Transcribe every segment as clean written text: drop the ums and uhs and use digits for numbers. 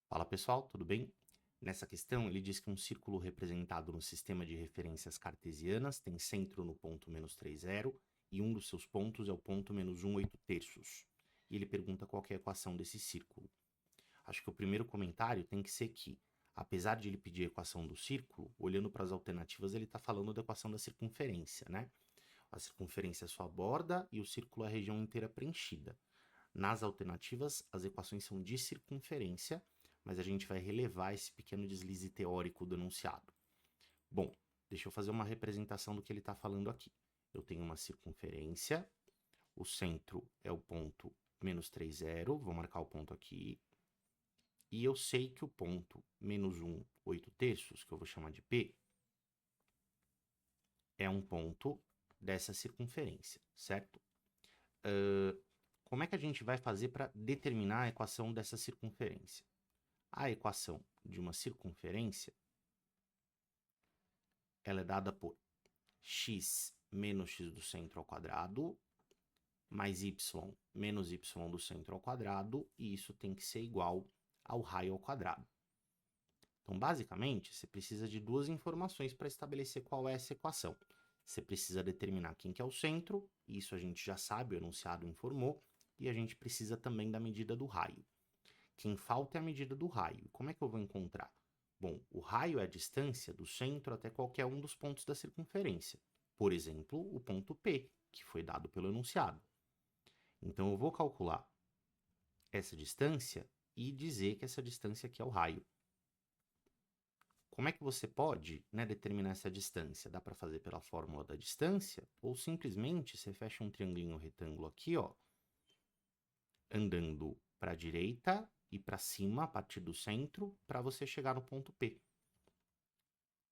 Fala pessoal, tudo bem? Nessa questão, ele diz que um círculo representado no sistema de referências cartesianas tem centro no ponto -3,0 e um dos seus pontos é o ponto -1,8 terços. E ele pergunta qual que é a equação desse círculo. Acho que o primeiro comentário tem que ser que, apesar de ele pedir a equação do círculo, olhando para as alternativas, ele está falando da equação da circunferência, né? A circunferência é sua borda e o círculo é a região inteira preenchida. Nas alternativas, as equações são de circunferência, mas a gente vai relevar esse pequeno deslize teórico do enunciado. Bom, deixa eu fazer uma representação do que ele está falando aqui. Eu tenho uma circunferência, o centro é o ponto -3,0, vou marcar o ponto aqui, e eu sei que o ponto -1,8 terços, que eu vou chamar de P, é um ponto dessa circunferência, certo? Como é que a gente vai fazer para determinar a equação dessa circunferência? A equação de uma circunferência ela é dada por x menos x do centro ao quadrado mais y menos y do centro ao quadrado, e isso tem que ser igual ao raio ao quadrado. Então, basicamente, você precisa de duas informações para estabelecer qual é essa equação. Você precisa determinar quem que é o centro, isso a gente já sabe, o enunciado informou, e a gente precisa também da medida do raio. Quem falta é a medida do raio. Como é que eu vou encontrar? Bom, o raio é a distância do centro até qualquer um dos pontos da circunferência. Por exemplo, o ponto P, que foi dado pelo enunciado. Então, eu vou calcular essa distância e dizer que essa distância aqui é o raio. Como é que você pode, determinar essa distância? Dá para fazer pela fórmula da distância ou simplesmente você fecha um triangulinho retângulo aqui, ó, andando para a direita e para cima a partir do centro para você chegar no ponto P.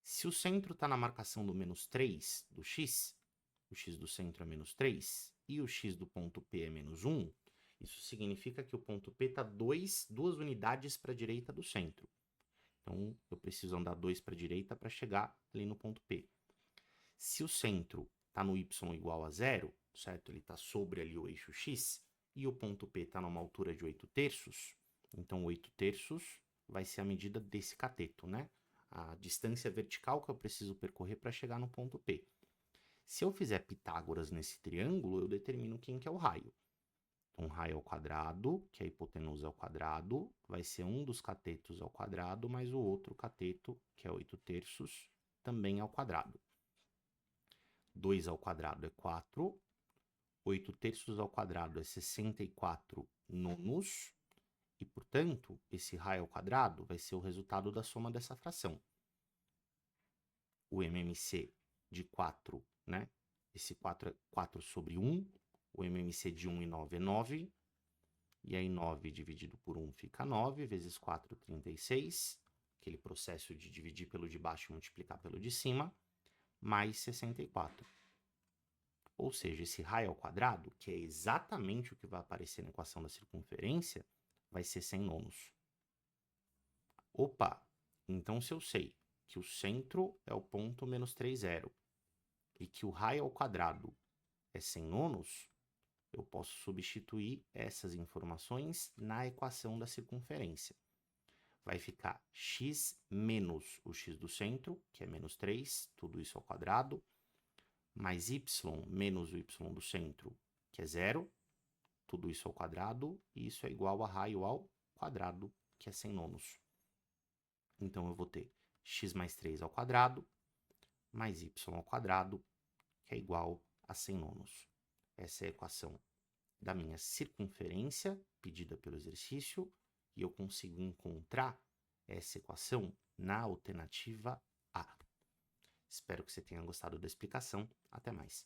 Se o centro está na marcação do -3 do x, o x do centro é -3 e o x do ponto P é -1, isso significa que o ponto P está duas unidades para a direita do centro. Então, eu preciso andar 2 para a direita para chegar ali no ponto P. Se o centro está no y igual a 0, certo? Ele está sobre ali o eixo x, e o ponto P está numa altura de 8 terços, então 8 terços vai ser a medida desse cateto, né? A distância vertical que eu preciso percorrer para chegar no ponto P. Se eu fizer Pitágoras nesse triângulo, eu determino quem que é o raio. Então, raio ao quadrado, que a hipotenusa ao quadrado, vai ser um dos catetos ao quadrado, mais o outro cateto, que é 8 terços, também ao quadrado. 2 ao quadrado é 4, 8 terços ao quadrado é 64 nonos, e, portanto, esse raio ao quadrado vai ser o resultado da soma dessa fração. O MMC de 4, né? Esse 4 é 4 sobre 1, o MMC de 1 e 9 é 9, e aí 9 dividido por 1 fica 9, vezes 4, 36, aquele processo de dividir pelo de baixo e multiplicar pelo de cima, mais 64. Ou seja, esse raio ao quadrado, que é exatamente o que vai aparecer na equação da circunferência, vai ser 100 nonos. Opa! Então, se eu sei que o centro é o ponto -3,0 e que o raio ao quadrado é 100 nonos, eu posso substituir essas informações na equação da circunferência. Vai ficar x menos o x do centro, que é -3, tudo isso ao quadrado, mais y menos o y do centro, que é 0, tudo isso ao quadrado, e isso é igual a raio ao quadrado, que é 100 nonos. Então, eu vou ter x mais 3 ao quadrado, mais y ao quadrado, que é igual a 100 nonos. Essa é a equação da minha circunferência, pedida pelo exercício, e eu consigo encontrar essa equação na alternativa A. Espero que você tenha gostado da explicação. Até mais.